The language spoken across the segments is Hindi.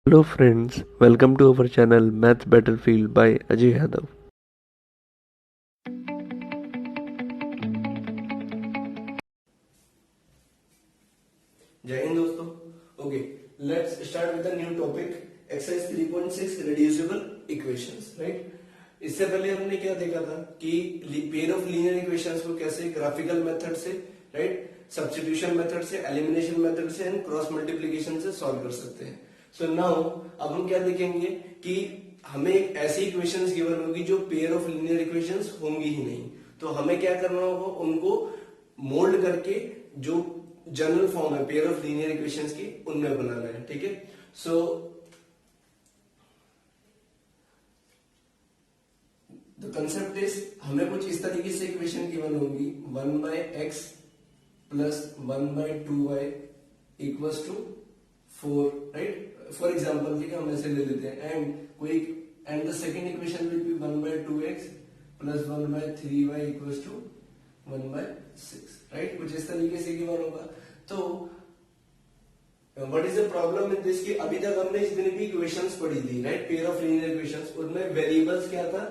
Hello friends, welcome to our channel Math Battlefield by Ajay Yadav. जय हिंद दोस्तों। Okay, let's start with the new topic exercise 3.6 reducible equations. Right, इससे पहले हमने क्या देखा था कि पेयर ऑफ लीनियर इक्वेशंस को कैसे ग्राफिकल मेथड से, राइट, सब्स्टिट्यूशन मेथड से, एलिमिनेशन मेथड से एंड क्रॉस मल्टीप्लिकेशन से सॉल्व कर सकते हैं। सो नाउ अब हम क्या देखेंगे कि हमें एक ऐसी इक्वेशंस गिवन होगी जो पेयर ऑफ लीनियर इक्वेशंस होंगी ही नहीं, तो हमें क्या करना होगा, उनको मोल्ड करके जो जनरल फॉर्म है पेयर ऑफ लीनियर इक्वेशंस की उनमें बनाना है। ठीक है, सो द कंसेप्ट इज हमें कुछ इस तरीके से इक्वेशन गिवन होगी, 1/x plus 1/2y equals to 4। Right, for example ठीक है, हम ऐसे ले लेते हैं and the second equation will be 1/2x plus 1/3y equals to 1/6। Right, कुछ इस तरीके से गिवन होगा। तो what is the problem in this कि अभी तक हमने जितनी भी इक्वेशंस पढ़ी थी, right, pair of linear equations, उनमें वेरिएबल्स क्या था,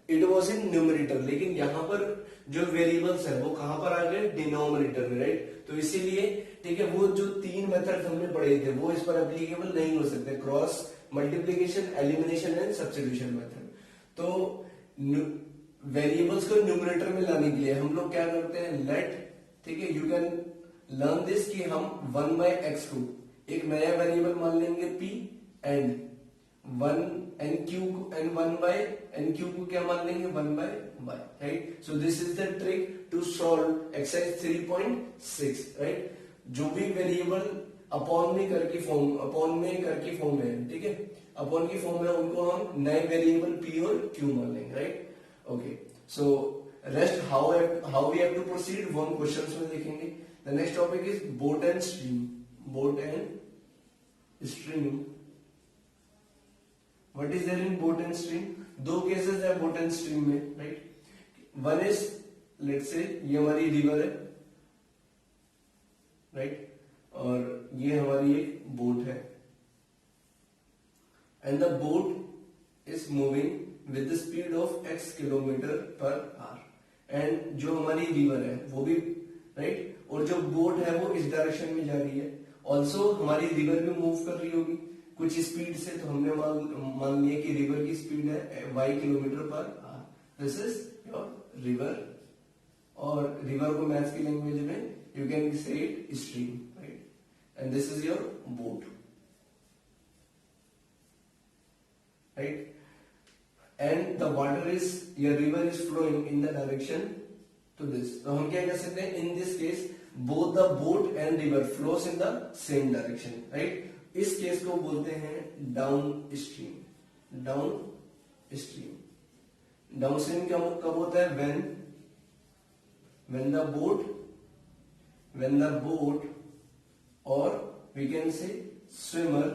इट वाज इन न्यूमरेटर, लेकिन यहाँ पर जो वेरिएबल्स है वो कहां पर आ गए, डिनोमिनेटर में। राइट, तो इसीलिए ठीक है, वो जो तीन मेथड हमने पढ़े थे वो इस पर एप्लीकेबल नहीं हो सकते, cross multiplication, elimination and substitution method. तो वेरिएबल्स को न्यूमरेटर में लाने के लिए हम लोग क्या करते हैं, लेट, ठीक है, यू कैन लर्न दिस कि हम 1/x को एक नया वेरिएबल मान लेंगे p एंड 1/n³ को क्या मान लेंगे, 1/y। Right, so this is the trick to solve exercise 3.6। Right, जो भी वेरिएबल अपॉन में करके फॉर्म है, ठीक है, अपॉन की फॉर्म है, उनको हम नए वेरिएबल p और q मान लेंगे। Right, okay, so rest how we have to proceed वो हम क्वेश्चंस में देखेंगे। The next topic is boat and stream. Boat and stream, what is there in boat and stream? दो केसेस है बोट एंड स्ट्रीम में। Right, one is, let's say ये हमारी रिवर है, राइट, और ये हमारी एक बोट है and the boat is moving with the speed of x kilometre per our and जो हमारी रिवर है वो भी, राइट, और जो बोट है वो इस डायरेक्शन में जा रही है। ऑल्सो हमारी रिवर भी मूव कर रही होगी कुछ स्पीड से, तो हमने मान लिया कि रिवर की स्पीड है y kilometre per our. This is your river, और रिवर को मैथ्स की लैंग्वेज में you can say it stream. Right, and this is your boat. Right, and the water is, your river is flowing in the direction to this, तो हम क्या कर सकते हैं, in this case both the boat and river flows in the same direction। right, इस केस को बोलते हैं डाउन स्ट्रीम। डाउन स्ट्रीम कब होता है, when the boat or we can say swimmer,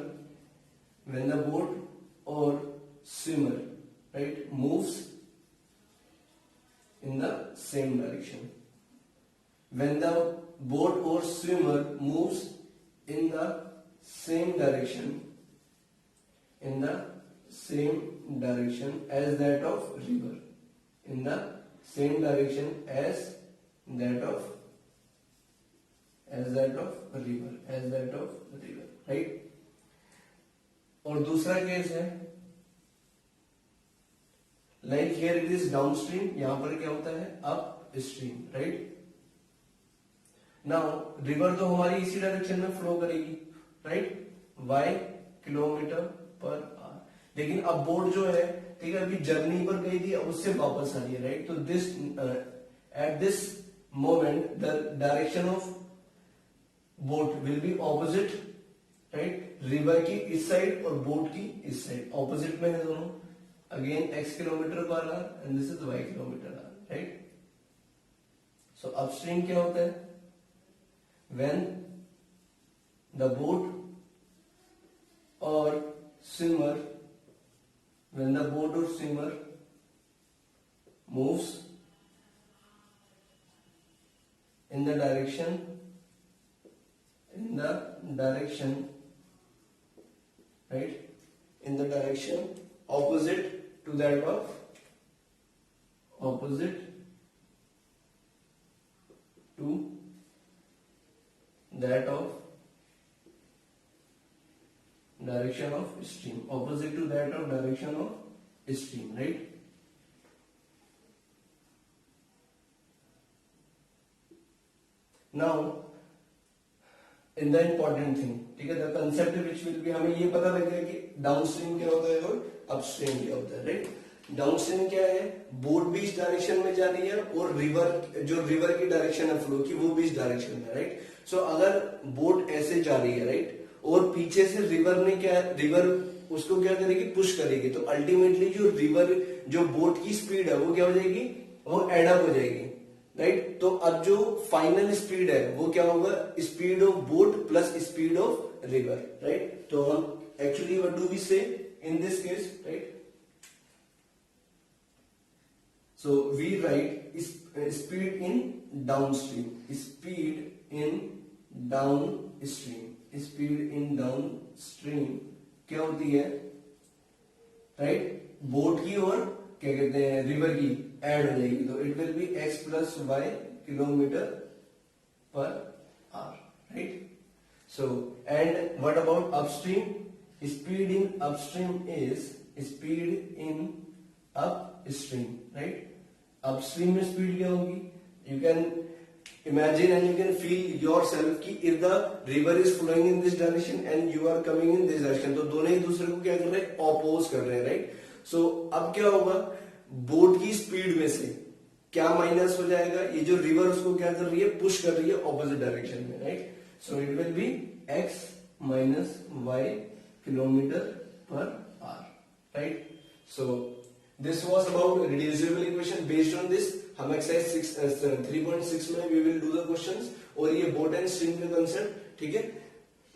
when the boat or swimmer, right, moves in the same direction। when the boat or swimmer moves in the same direction as that of river, in the same direction as that of river, right। और दूसरा केस है like here it is down stream, यहां पर क्या होता है, up stream. Right, now river तो हमारी इसी डायरेक्शन में फ्लो करेगी, right, y kilometre per our, लेकिन अब बोट जो है, ठीक है, अभी जर्नी पर गई थी, अब उससे वापस आ रही है। राइट, तो this at this moment the direction of boat will be opposite. Right, river की इस साइड और बोट की इस साइड ऑपोजिट में है दोनों। Again x kilometre per our and this is y kilometre our. Right, so upstream क्या होता है, when the boat or swimmer moves in the direction, right, in the direction opposite to that of direction of stream, opposite to that of direction of stream, right? Now in the important thing, ठीक है, the concept which will be, हमें ये पता लगेगा कि डाउनस्ट्रीम क्या होता है और अपस्ट्रीम क्या होता है, राइट? डाउनस्ट्रीम क्या है, बोट भी इस डायरेक्शन में जा रही है और रिवर की डायरेक्शन है फ्लो की, वो भी इस डायरेक्शन में, राइट? सो अगर बोट ऐसे जा रही है, राइट, और पीछे से रिवर उसको क्या करेगी, पुश करेगी, तो अल्टीमेटली जो बोट की स्पीड है वो क्या हो जाएगी, वो एडअप हो जाएगी, राइट? तो अब जो फाइनल स्पीड है वो क्या होगा, speed of boat plus speed of river, right? तो हम actually what do we say in this case, right? So we write speed in downstream, speed in downstream क्या होती है, राइट? बोट की और क्या कहते हैं, रिवर की ऐड हो जाएगी, तो it will be x plus y kilometre per hour, right? So and what about upstream, speed in upstream is speed in upstream, right? Upstream में स्पीड क्या होगी, you can imagine and you can feel yourself कि if the river is flowing in this direction and you are coming in this direction, तो दोनों एक दूसरे को क्या कर रहे हैं, ऑपोज कर रहे हैं, राइट? सो अब क्या होगा, बोट की स्पीड में से क्या माइनस हो जाएगा, ये जो रिवर उसको क्या कर रही है, पुश कर रही है ऑपोजिट डायरेक्शन में, right? So it will be x minus y kilometre per hour, right? So this was about reducible equation. Based on this हम एक्सरसाइज 3.6 में we will do the questions, और ये बोट एंड स्ट्रीम का कंसेप्ट, ठीक है,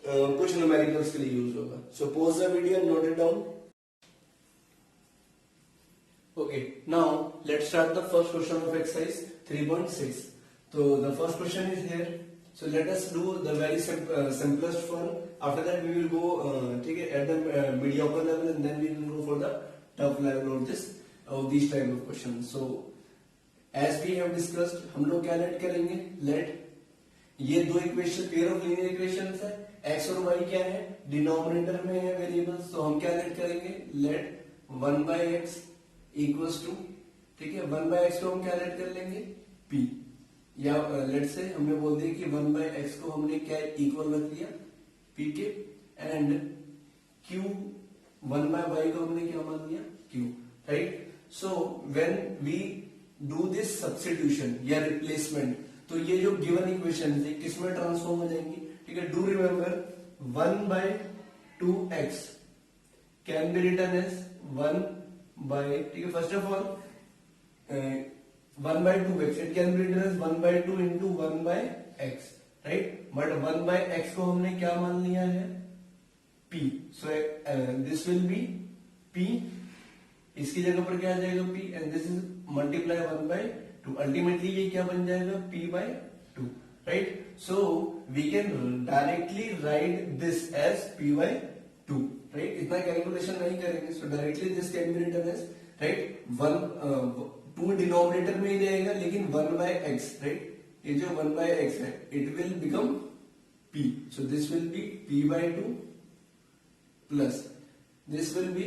कुछ न्यूमेरिकल्स के लिए यूज होगा. So pause the video and note it down. Okay, now let's start the first question of exercise 3.6. So the first question is here. So let us do the very simplest one. After that we will go take it at the mediocre level, and then we will go for the tough level of these type of questions. So as we have discussed, हम लोग क्या लेट करेंगे, लेट ये दो equation, pair of linear equations है, x और y क्या है, डिनोमिनेटर में है वेरिएबल्स, तो हम क्या लेट करेंगे, लेट 1/x इक्वल्स टू, ठीक है, 1/x को हम क्या लेट कर लेंगे, p, या लेट से हमने बोल दिया कि 1/x को हमने क्या इक्वल रख दिया, p के, एंड q 1/y को हमने क्या मान लिया, q, right? So when we do this substitution या रिप्लेसमेंट, तो ये जो गिवन इक्वेशन है किस में ट्रांसफॉर्म हो जाएंगी, ठीक है? Do remember 1/2x can be written as 1 by, ठीक है, first of all 1/2x it can be written as 1/2 into 1/x, right? But 1/x को हमने क्या मान लिया है, p. So this will be p, इसकी जगह पर क्या आ जाएगा, p, and this is multiply 1/2. Ultimately ये क्या बन जाएगा, p/2, right? So we can directly write this as p/2, right? इतना कैलकुलेशन नहीं करेंगे. So directly this can be written as, right, 2 denominator में ही रहेगा, लेकिन 1/x, राइट? ये जो 1/x है it will become p. So this will B p/2 plus this will B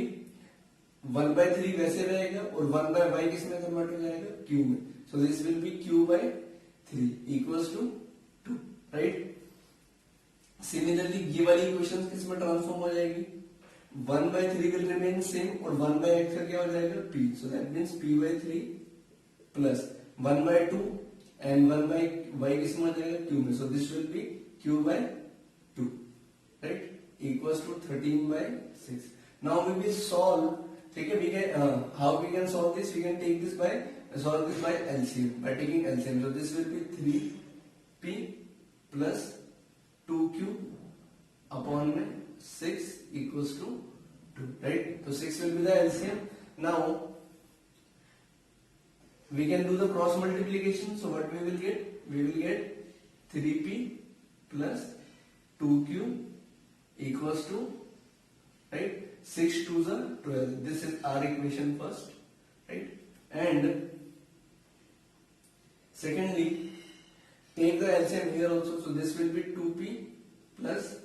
1/3 वैसे रहेगा, और 1/y किस में कन्वर्ट हो जाएगा, q में. So this will be q/3 equals to 2, right? Similarly ये वाली इक्वेशन किस में ट्रांसफॉर्म हो जाएगी, 1/3 विल रिमेन सेम, और 1/x का क्या हो जाएगा, p. So that means p/3 plus 1/2 and 1/y किस में आ जाएगा, q में. So this will be q/2, right, equals to 13/6. Now we will solve, ठीक है? We can how we can solve this, we can take this by solve this by LCM, by taking LCM. So this will be 3p plus 2q upon 6 equals to 2, right? So 6 will be the LCM. Now we can do the cross multiplication. So what we will get? We will get 3p plus 2q equals to, right, 6 2 is 12. This is our equation first, right? And secondly, take the LCM here also. So this will be 2p plus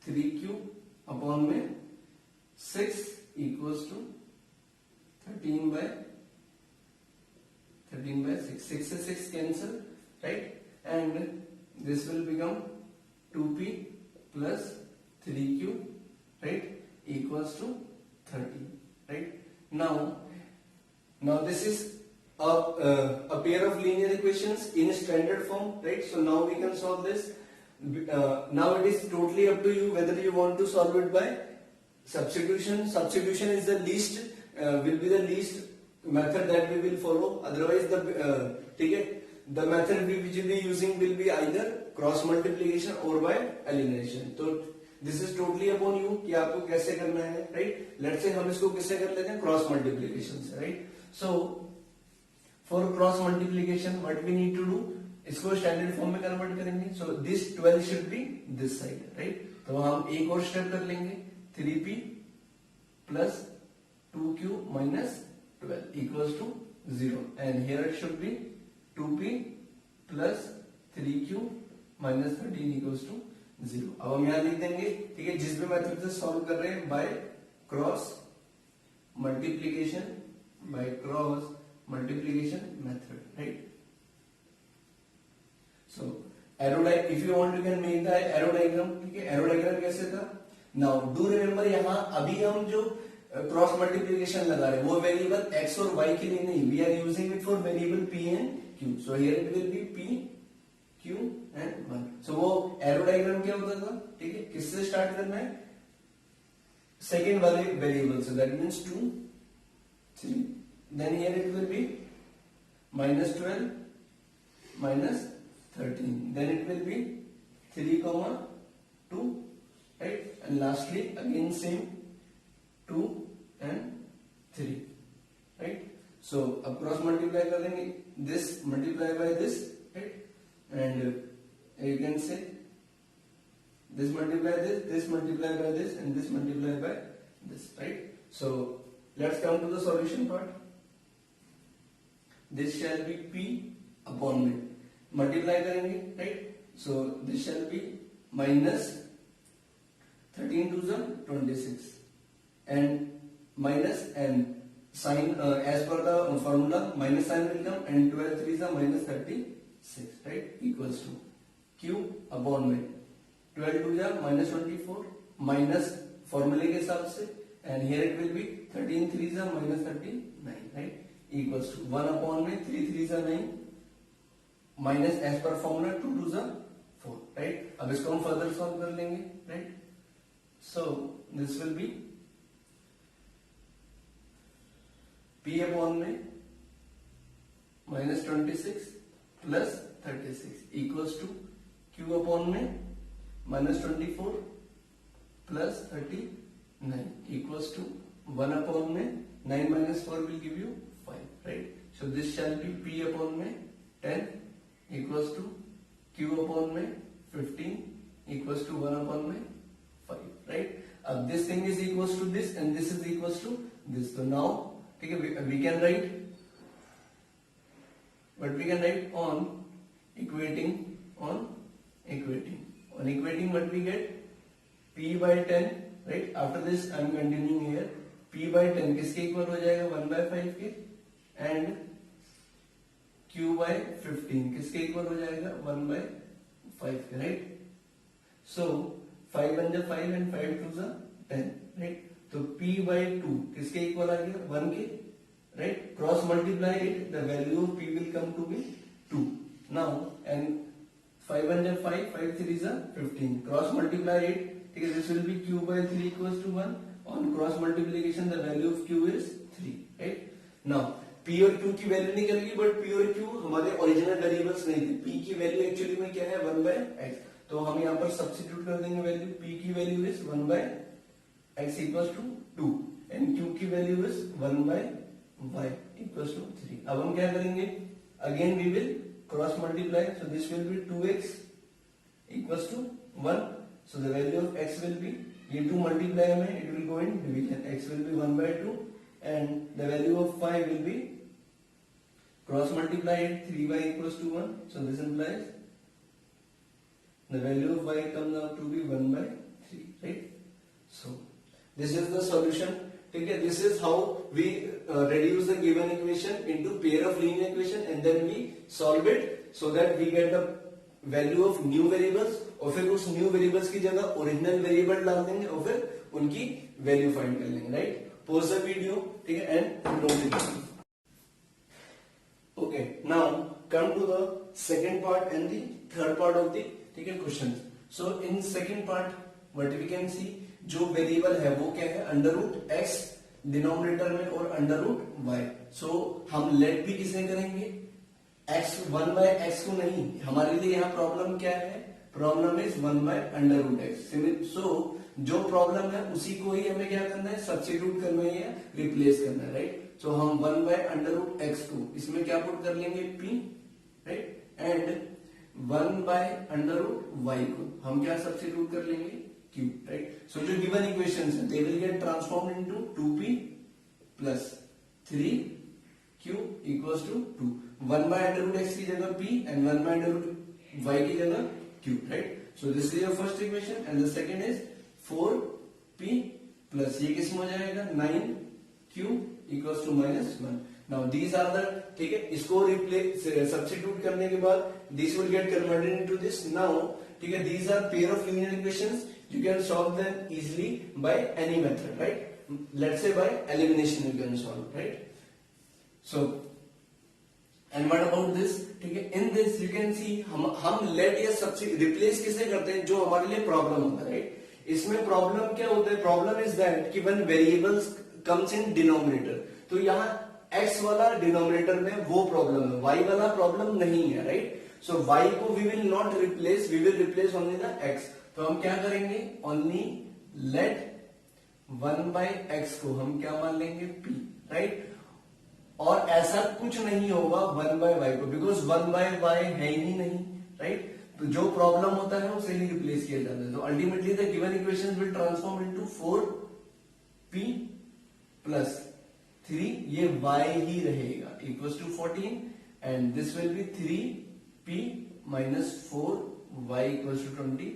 3q upon में 6 equals to 13 by 6. 6 से 6 cancel, right? And this will become 2p plus 3q, right, equals to 30, right? Now this is a pair of linear equations in standard form, right? So now we can solve this. Now it is totally up to you whether you want to solve it by substitution. Substitution is the least will be the least method that we will follow. Otherwise the method we will be using will be either cross multiplication or by elimination. So this is totally upon you कि आपको कैसे करना है, right? Let's say हम इसको किससे कर लेते हैं, cross multiplication से, right? So for cross multiplication what we need to do, इसको स्टैंडर्ड फॉर्म में कन्वर्ट करेंगे. So this 12 should be this side, right? तो हम एक और स्टेप कर लेंगे. 3p plus 2q minus 12 equals to 0, and here it should be 2p plus 3q minus 13 equals to 0. अब हम यहाँ लिख देंगे, ठीक है, जिस भी मेथड से सॉल्व कर रहे हैं by cross multiplication, by cross multiplication method, right? So arrow diagram, if you want you can make the arrow diagram, ठीक है? arrow diagram कैसे था? Now do remember यहाँ अभी हम जो क्रॉस मल्टीप्लिकेशन लगा रहे हैं वो वेरिएबल x और y के लिए नहीं, we are using it for variable p and q. So here it will be p, q and 1. So वो arrow diagram क्या होता था, ठीक है? किससे स्टार्ट करना है? सेकेंड वाले वेरिएबल से, that means 2, 3. Then here it will be minus 12 minus 13. Then it will be 3 comma 2, right? And lastly again same 2 and 3, right? So अब cross multiply कर देंगे, this multiply by this, right? And you can say this multiply this multiply by this, and this multiply by this, right? So let's come to the solution part. This shall be p upon में multiply करेंगे, right? So this shall be minus 13 to the 26 and minus and sign as per the formula minus sign will come, and 12 3 is minus 36, right, equals to q upon में 12 to the minus 24 minus formula के हिसाब से, and here it will be 13 3 is minus 39, right, equals to 1 upon में 3 3 is 9 minus as per formula 2 2 is 4, right? अब इसको हम further solve कर लेंगे, right? So this will be p upon में minus 26 plus 36 equals to q upon में minus 24 plus 39 equals to 1 upon में 9 minus 4 will give you 5, right? So this shall be p upon में 10 equals to q upon में 15 equals to 1 upon में 5, right? अब this thing is equals to this and this is equals to this. So now ठीक है, we can write, but we can write on equating what we get, p by 10, right? After this I am continuing here. p by 10 किसके इक्वल हो जाएगा, 1 by 5 के, and q by 15 किसके इक्वल हो जाएगा, 1 by 5 के, right? So 5 1 जा 5 and 5 2 जा 10, right? तो p by 2 किसके इक्वल आ गया, 1 के, right? Cross multiply it, the value of p will come to be 2. Now and 5 1 जा 5, 5 3 जा 15. Cross multiply it, ठीक है? This will be q by 3 equals to 1. On cross multiplication the value of q is 3, right? Now p और q की वैल्यू निकल गई, बट p और q हमारे ओरिजिनल वेरिएबल्स नहीं थे. p की वैल्यू एक्चुअली में क्या है, 1 by x. तो हम यहाँ पर सब्स्टिट्यूट कर देंगे वैल्यू. p की value is 1 by x equals to 2 and q की value is 1 by y equals to 3. अब हम क्या करेंगे, again we will cross multiply. So this will be 2x equals to 1 So the value of x will be, ये 2 multiply में it will go in division, x will be 1 by 2 and the value of 5 will be cross multiply it, 3y equals to 1. So this implies the value of y comes out to be 1 by 3, right? So this is the solution. Okay, this is how we reduce the given equation into pair of linear equation and then we solve it so that we get the value of new variables और फिर उस new variables की जगह original variable डाल देंगे और फिर उनकी value find कर लेंगे, right? Pause the video, ठीक है, and note it down. Okay, now come to the second part and the third part of the, ठीक है, questions. So in second part, what we can see, जो वेरिएबल है वो क्या है, अंडर रूट एक्स डिनोमिनेटर में और अंडर रूट वाई. सो हम लेट भी किसे करेंगे, एक्स 1 बाय एक्स को नहीं. हमारे लिए यहाँ प्रॉब्लम क्या है, problem is 1 by under root x. So जो प्रॉब्लम है उसी को ही हमें क्या करना है, सब्स्टिट्यूट करना है या रिप्लेस करना है, राइट. सो हम 1 बाय अंडर रूट एक्स को इसमें क्या पुट कर लेंगे, p, right, and 1 by under root y को हम क्या सब्स्टिट्यूट कर लेंगे, Q, right? So जो given equations हैं, they will get transformed into 2p plus 3q equals to 2. 1 by under root x की जगह p and 1 by under root y की जगह q, right? So this is your first equation and the second is 4p plus ये किस में हो जाएगा, 9q equals to -1. Now these are the, ठीक है, इसको रिप्लेस सब्स्टिट्यूट करने के बाद this will get converted into this. Now ठीक है, these are pair of linear equations. You can solve them easily by any method, right? Let's say by elimination you can solve, right? So, and what about this? ठीक है, in this you can see हम let या substitute replace किसे करते हैं, जो हमारे लिए प्रॉब्लम होता है, right? इसमें प्रॉब्लम क्या होता है, प्रॉब्लम इज दैट कि when variables comes in denominator, तो यहाँ x वाला डिनोमिनेटर में वो प्रॉब्लम है, y वाला प्रॉब्लम नहीं है, राइट. सो y को we will not replace, we will replace only the x. तो हम क्या करेंगे, ओनली लेट 1 बाय एक्स को हम क्या मान लेंगे, p, राइट. और ऐसा कुछ नहीं होगा 1 बाय वाई को, बिकॉज 1 बाय वाई है ही नहीं, राइट. तो जो प्रॉब्लम होता है उसे ही रिप्लेस किया जाता है. तो ultimately the given equation will transform into 4p plus 3, ये y ही रहेगा, equals to 14 and this will be 3p minus 4y equals to 23,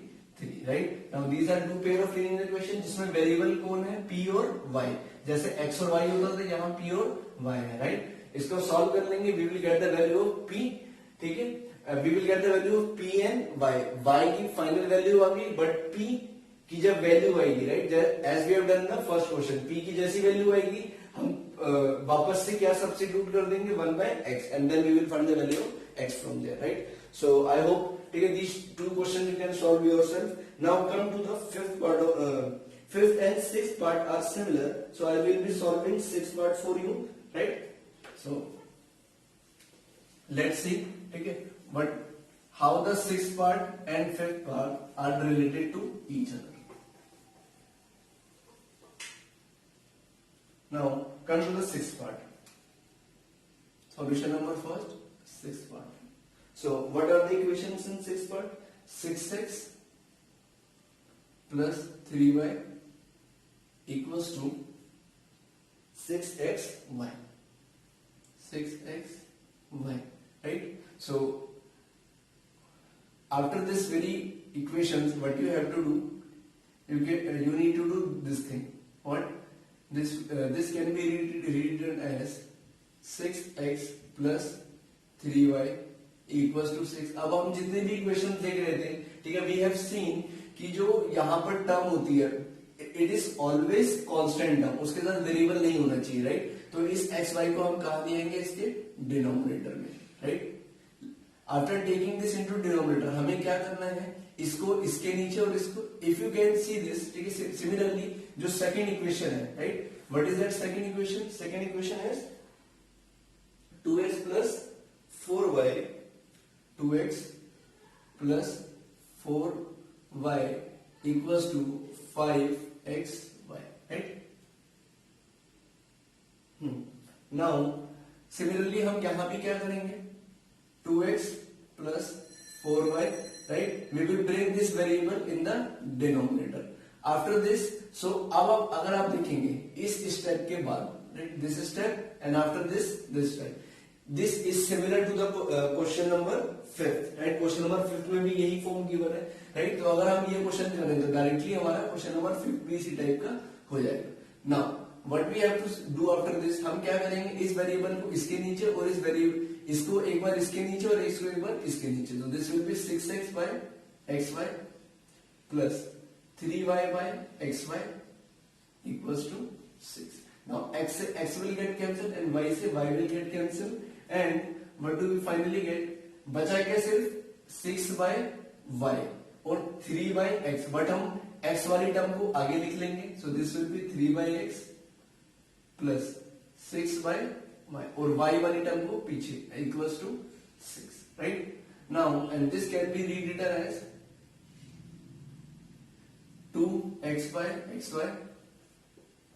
right? Now these are two pair of linear equations जिसमें वेरिएबल कौन है, p और y. जैसे x और y होता था, यहाँ p और y है, राइट. इसको सॉल्व कर लेंगे, we will get the value of p, ठीक है, we will get the value of p and y. y की फाइनल वैल्यू आ गई, बट p की जब वैल्यू आएगी, राइट, as we have done the first question, p की जैसी वैल्यू आएगी हम वापस से क्या सब्स्टिट्यूट कर देंगे, 1 by x and then we will find the value of x from there, right? So I hope, ठीक है, these two questions you can solve yourself. Now come to the fifth part of fifth and sixth part are similar, so I will be solving sixth part for you, right? So let's see, ठीक है, but how the sixth part and fifth part are related to each other. Now come to the sixth part. Solution number first, sixth part. So what are the equations in sixth part? 6x plus 3y equals to 6xy. 6xy, right? So after this very equations, what you have to do, you need to do this thing. What? This can be rewritten as 6x plus 3y equals to 6. अब हम जितने भी इक्वेशन देख रहे थे, ठीक है, वी हैव सीन कि जो यहाँ पर टर्म होती है it is always constant term, उसके साथ वेरिएबल नहीं होना चाहिए, राइट. तो इस एक्स वाई को हम कहा दिएंगे, इसके डिनोमिनेटर में, right. After taking this into denominator हमें क्या करना है, इसको इसके नीचे और इसको, if you can see this, ठीक है. सिमिलरली जो सेकेंड इक्वेशन है, right, what is that second equation? Second equation is 2x plus 4y 2x plus 4y equals to 5xy, right? Now similarly हम यहाँ भी क्या करेंगे, 2x plus 4y right? We will bring this variable in the denominator. After this, so अब आप अगर आप देखेंगे इस स्टेप के बाद, right, this step and after this step, this is similar to the question number 5th, right? Question number 5th में भी यही फॉर्म गिवन है, right? तो अगर हम ये क्वेश्चन करें तो डायरेक्टली हमारा क्वेश्चन नंबर 5 भी इसी टाइप का हो जाएगा. Now what we have to do after this, हम क्या करेंगे, इस वेरिएबल को इसके नीचे और इस वेरिएबल इसको एक बार इसके नीचे और इसको एक बार इसके नीचे. तो this will B 6x by xy plus 3y by xy equals to 6. Now x will get cancelled and y से y will get cancelled, and what do we finally get? बचा क्या, सिर्फ 6 by y और 3 by x, बट हम x वाली टर्म को आगे लिख लेंगे. So this will be 3 by x plus 6 by y और y वाली टर्म को पीछे equals to 6, right? Now and this can be rewritten as 2x by xy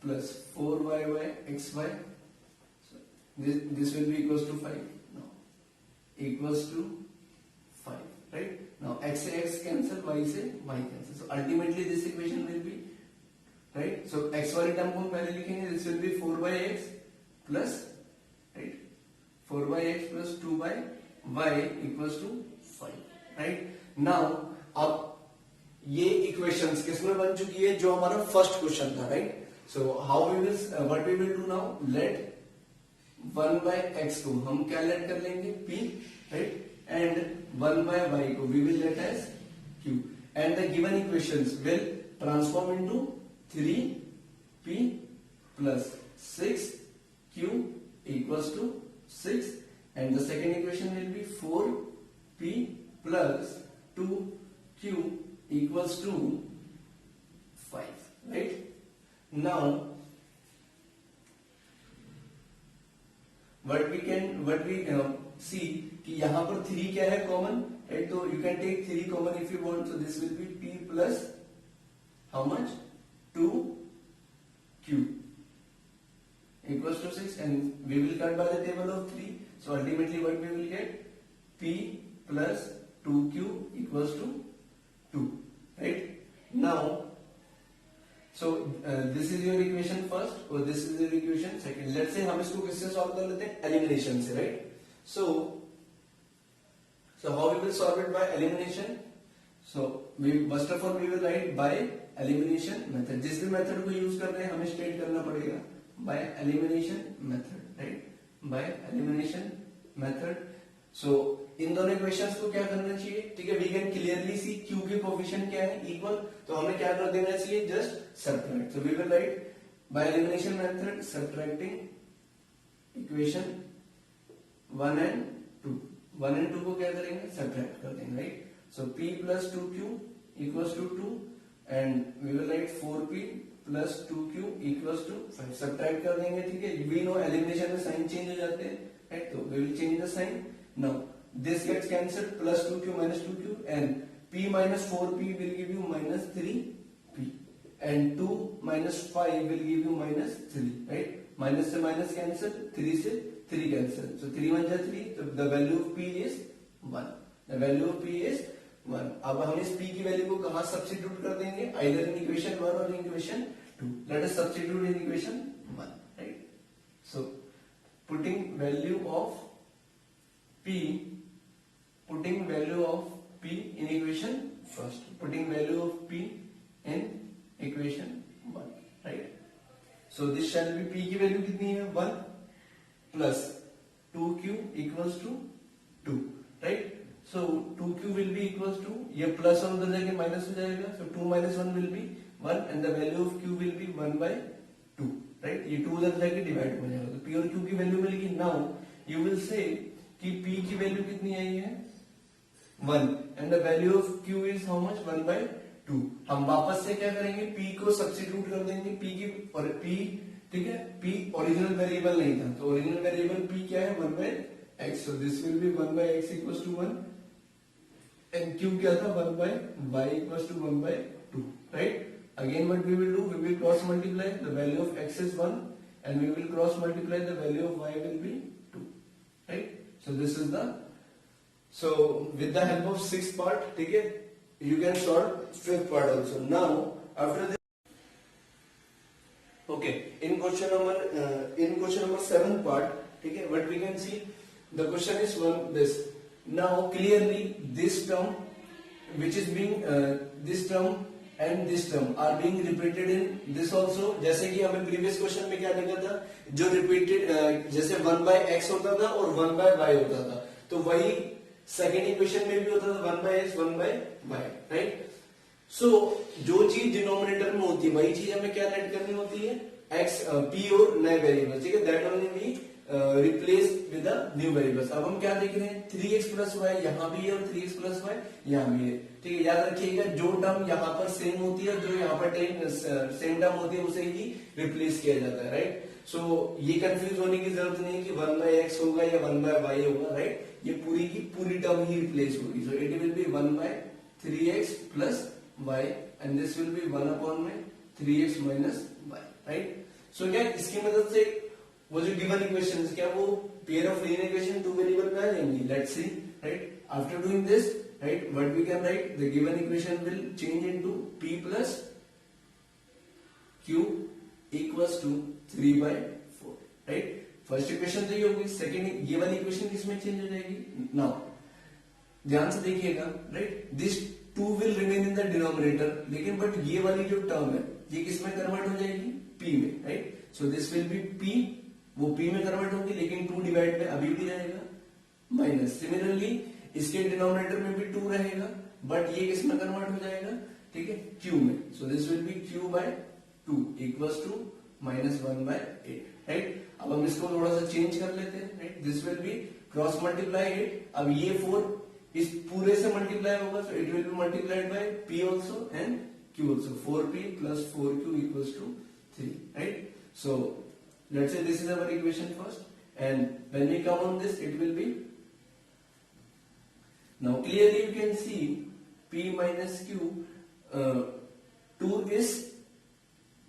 plus 4y by xy. So this will be equals to 5. Now equals to 5, right? Now x से x cancel, y से y cancel. So ultimately this equation will be, right? So x वाली टर्म को हम पहले लिखेंगे. This will be 4 by x plus, right, 4 by x plus 2 by y equals to 5, right? Now अब ये इक्वेशंस किसमें बन चुकी है, जो हमारा फर्स्ट क्वेश्चन था, right? So how we will, what we will do now, let 1 by x को हम क्या लेट कर लेंगे, p, right, and 1 by y को we will let as q, and the given equations will transform into 3p plus 6q equals to 6, and the second equation will be 4p plus 2q equals to 5, right? Now what we see कि यहाँ पर 3 क्या है कॉमन, right? तो you can take 3 common if you want. So this will be p plus how much, 2q equals to 6, and we will cut by the table of 3. So ultimately what we will get, p plus 2q equals to 2, right? Now so this is your equation first or this is your equation second. Let's say हम इसको किससे सॉल्व कर लेते हैं, एलिमिनेशन से, right? So how we will solve it by elimination? So we first of all we will write by elimination method. जिस भी मेथड को यूज कर रहे हैं हमें स्टेट करना पड़ेगा by elimination method, right? By elimination method. So इन दोनों इक्वेशंस को क्या करना चाहिए, ठीक है, we can clearly see q के कोफिशिएंट क्या है, इक्वल, तो हमें क्या कर देना चाहिए, just subtract. So we will write by elimination method subtracting equation 1 and 2. 1 and 2 को क्या करेंगे, सब्ट्रैक्ट कर देंगे, right? So p plus 2q equals to 2 and we will write 4p plus 2q equals to 5. Subtract कर देंगे, ठीक है. वी नो एलिमिनेशन में साइन चेंज हो जाते हैं, राइट? तो we will change the sign. Now this gets cancelled, plus 2q minus 2q, and p minus 4p will give you minus 3p, and 2 minus 5 will give you minus 3, right? Minus से minus cancel, 3 से 3 cancel, so 3 1 जा 3, so the value of p is 1. The value of p is 1. अब हम इस p की वैल्यू को कहाँ सब्स्टिट्यूट कर देंगे, either in equation 1 or in equation 2. Let us substitute in equation 1, right? So putting value of p in equation first, putting value of p in equation 1, right? So this shall be, p की वैल्यू कितनी है, 1 plus 2q equals to 2, right? So 2q will be equals to, ये प्लस और उधर जाके माइनस हो जाएगा, so 2 minus 1 will be 1 and the value of q will be 1 by 2, right? ये 2 उधर जाके डिवाइड हो जाएगा, तो p और q की वैल्यू मिलेगी. Now you will say कि p की वैल्यू कितनी आई है, 1, and the value of q is how much, 1 by 2. हम वापस से क्या करेंगे, p को सब्स्टिट्यूट कर देंगे, p की, और p, ठीक है, p ओरिजिनल वेरिएबल नहीं था, तो ओरिजिनल वेरिएबल p क्या है, 1 by x. So this will be 1 by x equals to 1, and q क्या था, 1 by y equals to 1 by 2, right? Again what we will do, we will cross multiply, the value of x is 1 and we will cross multiply, the value of y will be 2, right? So this is the So with the help of sixth part, ठीक है, you can solve fifth part also. Now after this, okay, in question number seventh part, ठीक है, what we can see, the question is this. Now clearly this term which is being this term and this term are being repeated in this also. जैसे कि हमें previous question में क्या लिखा था, जो repeated जैसे 1/x होता था और 1/y होता था, तो वही सेकेंड इक्वेशन में भी होता था 1/x 1/y, राइट. सो जो चीज डिनोमिनेटर में होती है वही चीज हमें क्या ऐड करनी होती है, x p और नए वेरिएबल, ठीक है, that only we replace with the new variables. अब हम क्या देख रहे हैं, 3x प्लस वाई यहाँ भी है और 3x प्लस वाई यहाँ भी है, ठीक है. याद रखिएगा जो टर्म यहाँ पर सेम होती है, जो यहाँ पर सेम टर्म होती है उसे ही रिप्लेस किया जाता है, राइट. सो ये कंफ्यूज होने की जरूरत नहीं है कि 1/x होगा या 1/y होगा, राइट. ये पूरी की पूरी टर्म ही रिप्लेस होगी. So it will be 1/3x plus y and this will be 1/3x minus y, right. So क्या इसकी मदद से वो जो गिवन इक्वेशन, क्या वो pair of linear equation two variable में आ जाएंगी. Let's see, right. After doing this, right, what we can write, the given equation will change into p plus q equals to 3/4, right. First equation तो ये होगी. सेकंड ये वाली इक्वेशन किसमें चेंज हो जाएगी. नाउ ध्यान से देखिएगा, right, this 2 will remain in the denominator, लेकिन बट ये वाली जो टर्म है ये किसमें कन्वर्ट हो जाएगी, p में, right. So this will be p, वो p में कन्वर्ट होगी, लेकिन 2 डिवाइड में अभी भी रहेगा माइनस. सिमिलरली इसके डिनोमिनेटर में भी 2 रहेगा, बट ये किसमें कन्वर्ट हो जाएगा, ठीक है, q में. So this will be q/2 equals to -1/8, right. अब हम इसको थोड़ा सा चेंज कर लेते हैं, right. This will be cross multiply 8. अब ये 4 इस पूरे से मल्टीप्लाई होगा, so it will be multiplied by p also and q also. 4p plus 4q equals to 3, right. So let's say this is our equation first, and when we come on this, it will be, now clearly you can see p minus q, 2 is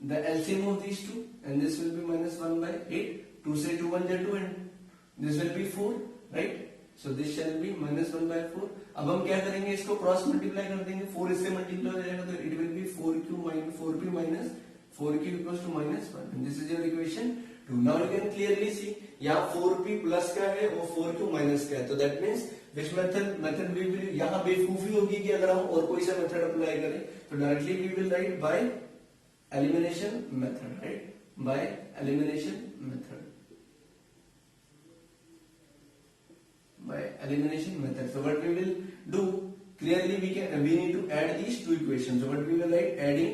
the LCM of these two, and this will be -1/8. 2 से 2 1 2 and this will be 4, right. So this shall be -1/4. अब हम क्या करेंगे, इसको क्रॉस मल्टीप्लाई कर देंगे, 4 इससे मल्टीप्लाई हो जाएगा, तो it will be 4q minus 4p minus 4q equals to -1, and this is your equation 2. Now you can clearly see यहाँ 4p प्लस का है और 4q माइनस का है, तो that means which method we will, यहाँ बेवकूफी होगी कि अगर हम और कोई सा मेथड अप्लाई करें तो directly we will write by elimination method, right, by elimination method, by elimination method. So what we will do, clearly we need to add these two equations. So what we will write, adding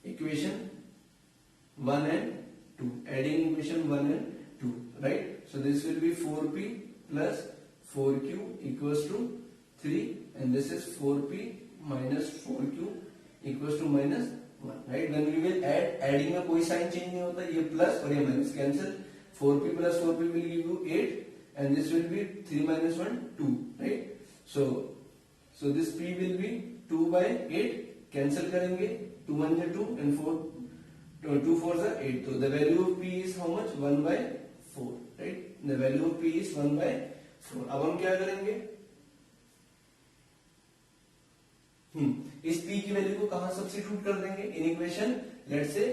equation 1 and 2, adding equation 1 and 2, right. So this will be 4p plus 4q equals to 3, and this is 4p minus 4q equals to -1, right. When we will adding में कोई साइन चेंज नहीं होता, ये प्लस और ये minus cancel. 4p plus 4p will give you 8, and this will be 3 minus 1 2, right. So this p will be 2/8, cancel करेंगे, 2 1 2 and 4 2 4 8. So the value of p is how much, 1/4, right. The value of p is 1/4. अब हम क्या करेंगे, इस p की वैल्यू को कहां सब्स्टिट्यूट कर देंगे, इन equation, let's say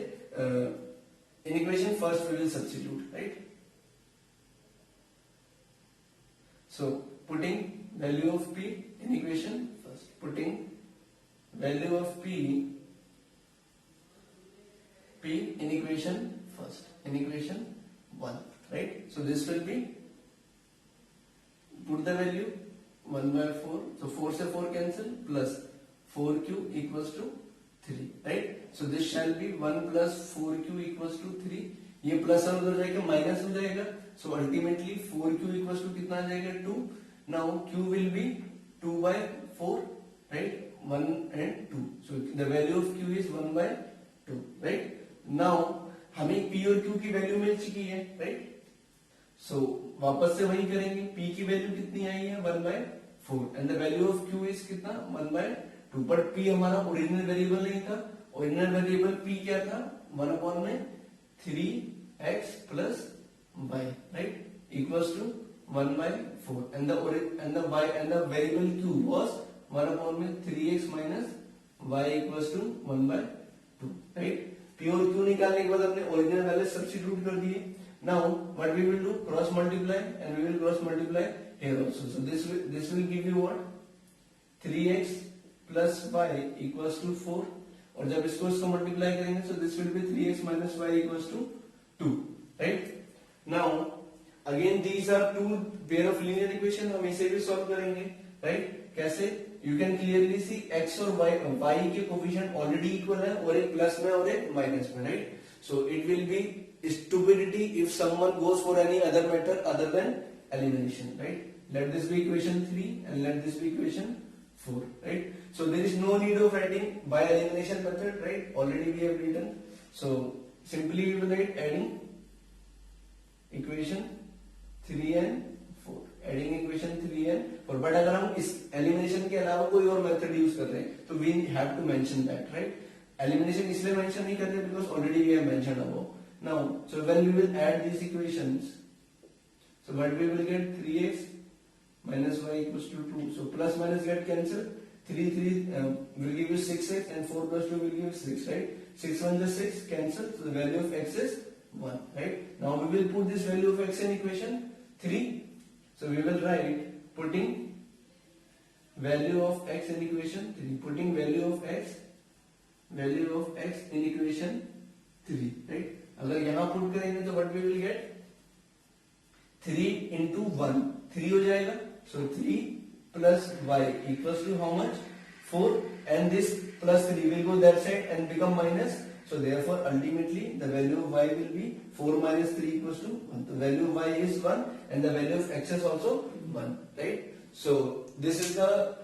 in equation first we will substitute, right. So putting value of p in equation first, putting value of p in equation first, in equation 1, right. So this will be, put the value 1/4, so 4 से 4 cancel, plus 4q equals to 3, right. So this shall be 1 plus 4q equals to 3. ये प्लस हो जाएगा, माइनस हो जाएगा, so ultimately 4q equals to कितना आ जाएगा, 2. Now q will be 2/4, right, 1 and 2. So the value of q is 1/2, right. Now हमें p और q की वैल्यू मिल चुकी है, right. So वापस से वही करेंगे, p की वैल्यू कितनी आई है, 1/4, and the value of q is कितना, 1/2. पर p हमारा ओरिजिनल वेरिएबल नहीं था, ओरिजिनल वेरिएबल p क्या था, 1/3x plus y, right, equals to 1 by 4 and the variable q was 1 upon में 3x minus y equals to 1 by 2, right? Pure q निकालने के बाद हमने ओरिजिनल वैल्यू सब्स्टिट्यूट कर दिए. Now what we will do, cross multiply and we will cross multiply here also. So this will give you what, 3x plus y equals to 4. और जब इसको मल्टीप्लाई करेंगे so this will be 3x minus y equals to 2, right? Now again these are two pair of linear equation. हम इसे भी सॉल्व करेंगे, right? कैसे? You can clearly see x और y के कोफिशिएंट ऑलरेडी इक्वल है और एक प्लस में और एक माइनस में, right? So it will be stupidity if someone goes for any other method other than elimination, right? Let this be equation 3 and let this be equation 4, right? So there is no need of writing by elimination method, right? Already we have written. So simply we will write adding equation 3 and 4, adding equation 3 and 4. But अगर हम इस elimination के अलावा कोई और method use कर रहे हैं तो we have to mention that, right? Elimination इसलिए mention नहीं करते because already we have mentioned above. Now, so when we will add these equations, so what we will get, 3x minus y equals to 2. So plus minus get cancelled. 3 will give you 6x and 4 plus 2 will give you 6, right? 6 1 is 6, cancel. So the value of x is 1, right? Now we will put this value of x in equation 3. So we will write putting value of x in equation 3. Putting value of x in equation 3, right? अगर यहाँ पुट करेंगे तो what we will get, 3 into 1, 3 हो जाएगा. So 3 plus y equals to how much? 4, and this plus 3 will go that side and become minus. So therefore ultimately the value of y will be 4 minus 3 equals to 1. The value of y is 1 and the value of x is also 1, right? So this is the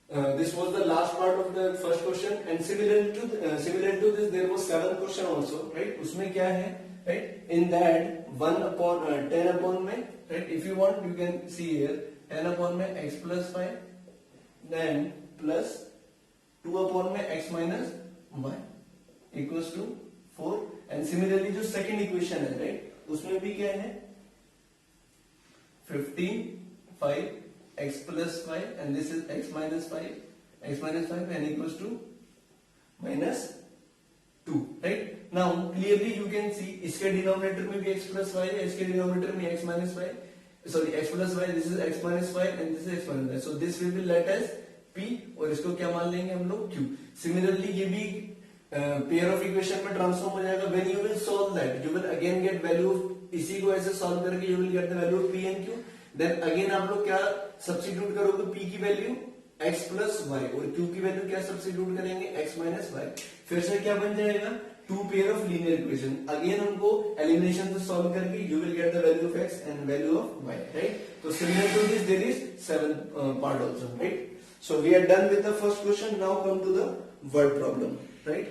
this was the last part of the first question, and similar to this there was 7th question also, right? उसमें क्या है, right? In that 1 upon 10 upon में, right? If you want you can see here 10 upon में x plus 5, then plus 2 upon में x minus y equals to 4. And similarly जो second equation है, right? उसमें भी क्या है, 15 5 x plus 5 and this is x minus 5 and equals to minus 2, right? Now clearly you can see इसके denominator में भी x plus 5 है, इसके denominator में x minus 5, sorry x plus 5, this is x minus 5 and this is x minus 5. So this we will let as p और इसको क्या मान लेंगे हम लोग, q. Similarly ये भी pair of equation में transform हो जाएगा. When you will solve that you will again get value of, इसी को ऐसे solve करके you will get the value of p and q. Then again आप लोग क्या सब्स्टिट्यूट करोगे, p की वैल्यू x plus y और q की वैल्यू क्या सब्स्टिट्यूट करेंगे, x minus y. फिर से क्या बन जाएगा, two pair of linear equation. Again उनको elimination से solve करके you will get the value of x and value of y, right? So similar to this there is 7th part also, right? So we are done with the first question. Now come to the word problem, right?